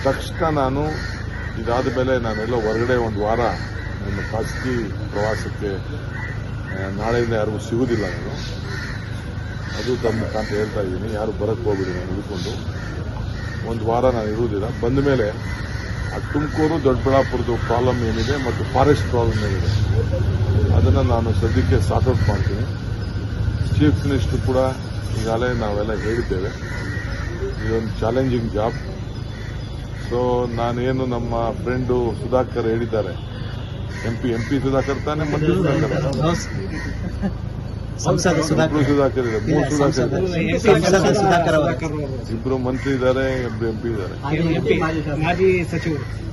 ತಕ್ಷಣ ನಾನು ಇದಾದ ಮೇಲೆ ನಾನೆಲ್ಲ ಹೊರಗಡೆ ಒಂದು ವಾರ ನನ್ನ ಖಾಸಗಿ ಪ್ರವಾಸಕ್ಕೆ ನಾಳೆಯಿಂದ ಯಾರಿಗೂ ಸಿಗುವುದಿಲ್ಲ ನಾನು. ಅದು ತಮ್ಮ ಮುಖಾಂತರ ಹೇಳ್ತಾ ಇದ್ದೀನಿ, ಯಾರು ಬರಕ್ಕೆ ಹೋಗ್ಬಿಡಿ ನಾನು ಉಳ್ಕೊಂಡು ಒಂದು ವಾರ ನಾನು ಇರುವುದಿಲ್ಲ. ಬಂದ ಮೇಲೆ ಆ ತುಮಕೂರು ದೊಡ್ಡಬಳ್ಳಾಪುರದ ಪ್ರಾಬ್ಲಮ್ ಏನಿದೆ ಮತ್ತು ಫಾರೆಸ್ಟ್ ಪ್ರಾಬ್ಲಮ್ ಏನಿದೆ ಅದನ್ನು ನಾನು ಸದ್ಯಕ್ಕೆ ಸಾರ್ಟ್ಔಟ್ ಮಾಡ್ತೀನಿ. ಚೀಫ್ ಮಿನಿಸ್ಟರ್ ಕೂಡ ಈಗಾಗಲೇ ನಾವೆಲ್ಲ ಹೇಳಿದ್ದೇವೆ, ಇದೊಂದು ಚಾಲೆಂಜಿಂಗ್ ಜಾಬ್. ಸೊ ನಾನೇನು ನಮ್ಮ ಫ್ರೆಂಡು ಸುಧಾಕರ್ ಹೇಳಿದ್ದಾರೆ, ಎಂಪಿ ಸುಧಾಕರ್ ತಾನೆ, ಮಂತ್ರಿ ಸುಧಾಕರ್ ಇದೆ, ಮೂರು ಸುಧಾಕರ್ ಇಬ್ರು ಮಂತ್ರಿ ಇದ್ದಾರೆ, ಇಬ್ರು ಎಂಪಿ ಇದ್ದಾರೆ,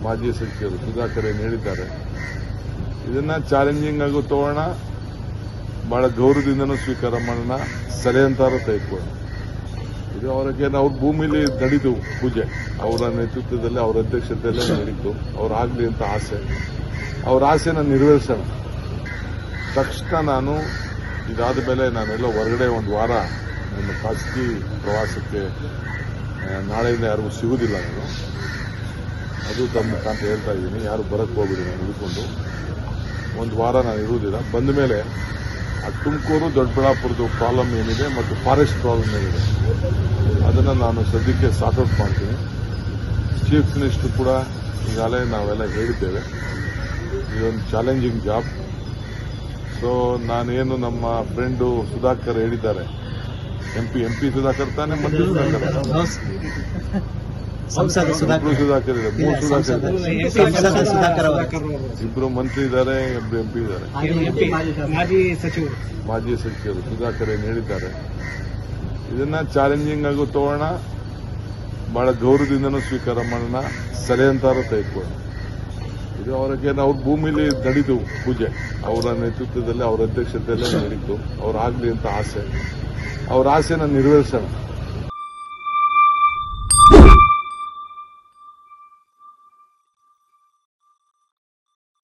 ಮಾಜಿ ಸಚಿವರು ಸುಧಾಕರ್ ಏನು ಹೇಳಿದ್ದಾರೆ. ಇದನ್ನ ಚಾಲೆಂಜಿಂಗ್ ಆಗು ತಗೋಣ, ಬಹಳ ಗೌರವದಿಂದನೂ ಸ್ವೀಕಾರ ಮಾಡೋಣ, ಸಲಹೆಂತಾರು ತೆಗೆದುಕೊಳ್ಳೋಣ. ಇದು ಅವ್ರಿಗೆ ಅವ್ರ ಭೂಮಿಲಿ ನಡೀತು ಪೂಜೆ, ಅವರ ನೇತೃತ್ವದಲ್ಲಿ ಅವರ ಅಧ್ಯಕ್ಷತೆಯಲ್ಲೇ ನಡೀತು. ಅವ್ರಾಗ್ಲಿ ಅಂತ ಆಸೆ, ಅವ್ರ ಆಸೆನ ನೆರವೇರಿಸೋಣ. ತಕ್ಷಣ ನಾನು ಇದಾದ ಮೇಲೆ ನಾನೆಲ್ಲ ಹೊರಗಡೆ ಒಂದು ವಾರ ನನ್ನ ಖಾಸಗಿ ಪ್ರವಾಸಕ್ಕೆ ನಾಳೆಯಿಂದ ಯಾರಿಗೂ ಸಿಗುವುದಿಲ್ಲ ನಾನು. ಅದು ತಮ್ಮ ಮುಖಾಂತರ ಹೇಳ್ತಾ ಇದ್ದೀನಿ, ಯಾರು ಬರಕ್ಕೆ ಹೋಗ್ಬಿಡಿ ನಾನು ಉಳ್ಕೊಂಡು ಒಂದು ವಾರ ನಾನು ಇರುವುದಿಲ್ಲ. ಬಂದ ಮೇಲೆ ಆ ತುಮಕೂರು ದೊಡ್ಡಬಳ್ಳಾಪುರದ ಪ್ರಾಬ್ಲಮ್ ಏನಿದೆ ಮತ್ತು ಫಾರೆಸ್ಟ್ ಪ್ರಾಬ್ಲಮ್ ಏನಿದೆ ಅದನ್ನು ನಾನು ಸದ್ಯಕ್ಕೆ ಸಾರ್ಟ್ಔಟ್ ಮಾಡ್ತೀನಿ. ಚೀಫ್ ಮಿನಿಸ್ಟರ್ ಕೂಡ ಈಗಾಗಲೇ ನಾವೆಲ್ಲ ಹೇಳಿದ್ದೇವೆ, ಇದೊಂದು ಚಾಲೆಂಜಿಂಗ್ ಜಾಬ್. ಸೊ ನಾನೇನು ನಮ್ಮ ಫ್ರೆಂಡು ಸುಧಾಕರ್ ಹೇಳಿದ್ದಾರೆ, ಎಂಪಿ ಸುಧಾಕರ್ ತಾನೆ, ಮಂತ್ರಿ ಸುಧಾಕರ್ ಇದೆ, ಮೂರು ಸುಧಾಕರ್ ಇಬ್ರು ಮಂತ್ರಿ ಇದ್ದಾರೆ, ಇಬ್ರು ಎಂಪಿ ಇದ್ದಾರೆ, ಮಾಜಿ ಸಚಿವರು ಸುಧಾಕರ್ ಏನು ಹೇಳಿದ್ದಾರೆ. ಇದನ್ನ ಚಾಲೆಂಜಿಂಗ್ ಆಗು ತಗೋಣ, ಬಹಳ ಗೌರವದಿಂದನೂ ಸ್ವೀಕಾರ ಮಾಡೋಣ, ಸಲಹೆಂತಾರು ತೆಗೆದುಕೊಳ್ಳೋಣ. ಇದು ಅವ್ರಿಗೆ ಅವ್ರ ಭೂಮಿಲಿ ನಡೀತು ಪೂಜೆ, ಅವರ ನೇತೃತ್ವದಲ್ಲಿ ಅವರ ಅಧ್ಯಕ್ಷತೆಯಲ್ಲೇ ನಡೀತು. ಅವ್ರಾಗ್ಲಿ ಅಂತ ಆಸೆ, ಅವ್ರ ಆಸೆನ ನೆರವೇರಿಸೋಣ.